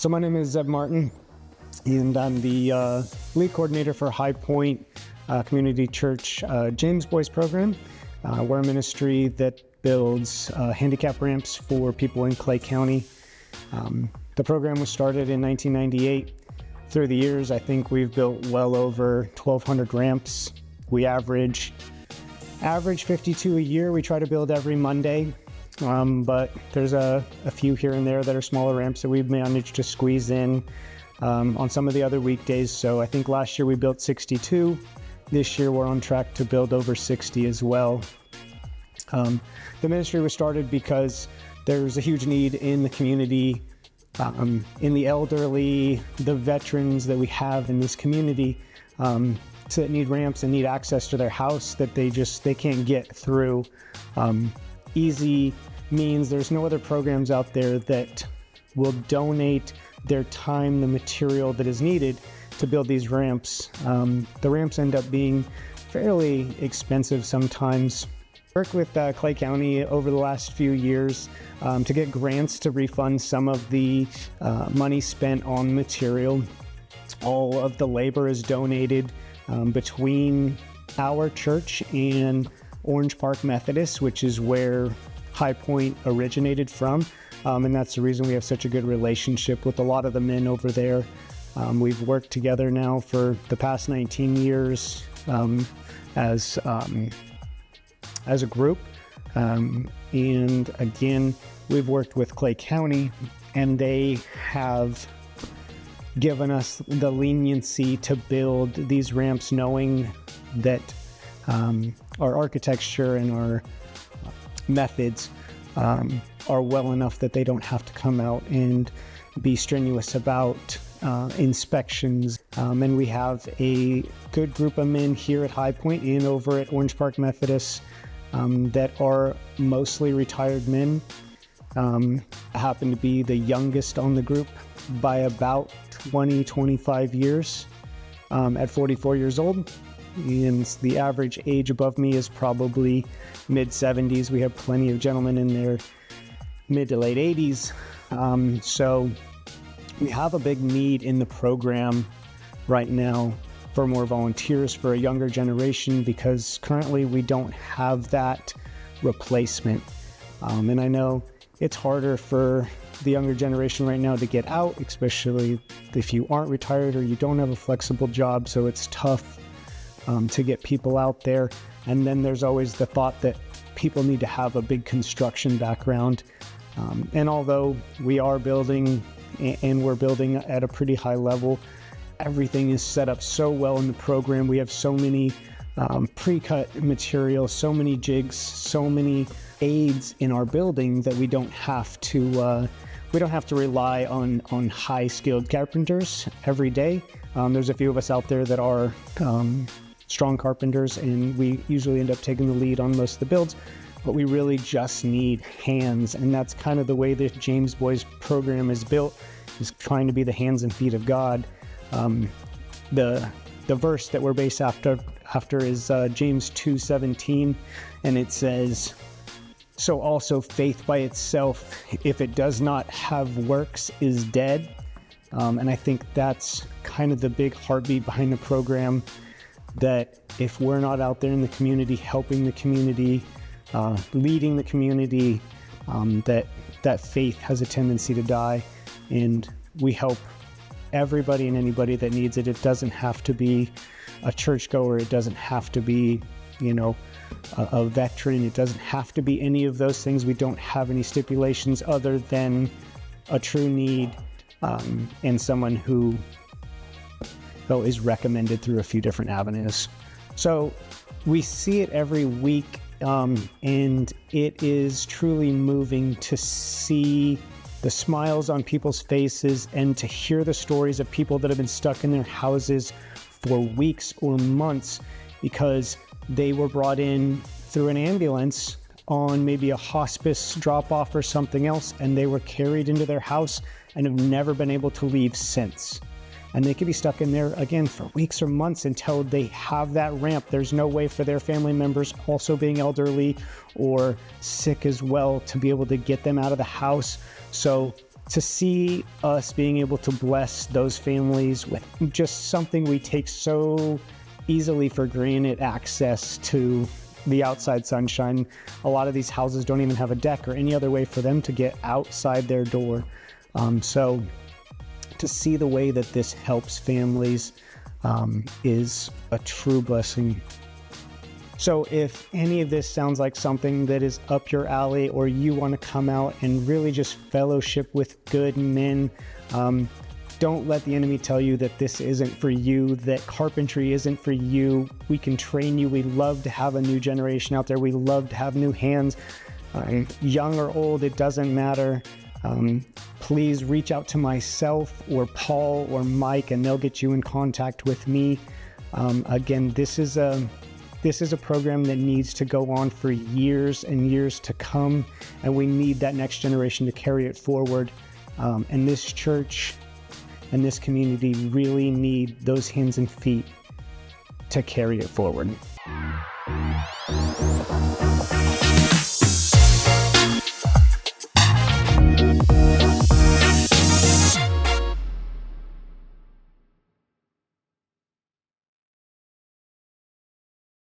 So my name is Zeb Martin, and I'm the lead coordinator for High Point Community Church James Boys program. We're a ministry that builds handicap ramps for people in Clay County. The program was started in 1998. Through the years, I think we've built well over 1,200 ramps. We average 52 a year. We try to build every Monday. But there's a few here and there that are smaller ramps that we've managed to squeeze in on some of the other weekdays. So I think last year we built 62. This year we're on track to build over 60 as well. The ministry was started because there's a huge need in the community, in the elderly, the veterans that we have in this community, that need ramps and need access to their house that they can't get through easy means. There's no other programs out there that will donate their time, the material that is needed to build these ramps. The ramps end up being fairly expensive sometimes. Worked with Clay County over the last few years to get grants to refund some of the money spent on material. All of the labor is donated between our church and Orange Park Methodist, which is where High Point originated from, and that's the reason we have such a good relationship with a lot of the men over there. We've worked together now for the past 19 years as a group, and again, we've worked with Clay County, and they have given us the leniency to build these ramps, knowing that our architecture and our methods are well enough that they don't have to come out and be strenuous about inspections. And we have a good group of men here at High Point and over at Orange Park Methodist that are mostly retired men. I happen to be the youngest on the group by about 25 years at 44 years old. And the average age above me is probably mid-70s. We have plenty of gentlemen in their mid to late 80s. So we have a big need in the program right now for more volunteers for a younger generation, because currently we don't have that replacement. And I know it's harder for the younger generation right now to get out, especially if you aren't retired or you don't have a flexible job. So it's tough to get people out there. And then there's always the thought that people need to have a big construction background. And although we are building and we're building at a pretty high level, everything is set up so well in the program. We have so many pre-cut materials, so many jigs, so many aids in our building that we don't have to rely on high-skilled carpenters every day. There's a few of us out there that are strong carpenters, and we usually end up taking the lead on most of the builds, but we really just need hands. And that's kind of the way the James Boys program is built, is trying to be the hands and feet of God. The verse that we're based after is James 2:17, and it says, "So also faith by itself, if it does not have works, is dead." And I think that's kind of the big heartbeat behind the program, that if we're not out there in the community, helping the community, leading the community, that faith has a tendency to die. And we help everybody and anybody that needs it. It doesn't have to be a churchgoer. It doesn't have to be, a veteran. It doesn't have to be any of those things. We don't have any stipulations other than a true need and someone who is recommended through a few different avenues. So we see it every week, and it is truly moving to see the smiles on people's faces and to hear the stories of people that have been stuck in their houses for weeks or months because they were brought in through an ambulance on maybe a hospice drop-off or something else, and they were carried into their house and have never been able to leave since. And they could be stuck in there again for weeks or months until they have that ramp. There's no way for their family members, also being elderly or sick as well, to be able to get them out of the house. So to see us being able to bless those families with just something we take so easily for granted, access to the outside sunshine. A lot of these houses don't even have a deck or any other way for them to get outside their door. So to see the way that this helps families is a true blessing. So if any of this sounds like something that is up your alley, or you want to come out and really just fellowship with good men, don't let the enemy tell you that this isn't for you, that carpentry isn't for you. We can train you. We love to have a new generation out there. We love to have new hands, young or old, it doesn't matter. Please reach out to myself or Paul or Mike, and they'll get you in contact with me. Again, this is a program that needs to go on for years and years to come, and we need that next generation to carry it forward. And this church and this community really need those hands and feet to carry it forward.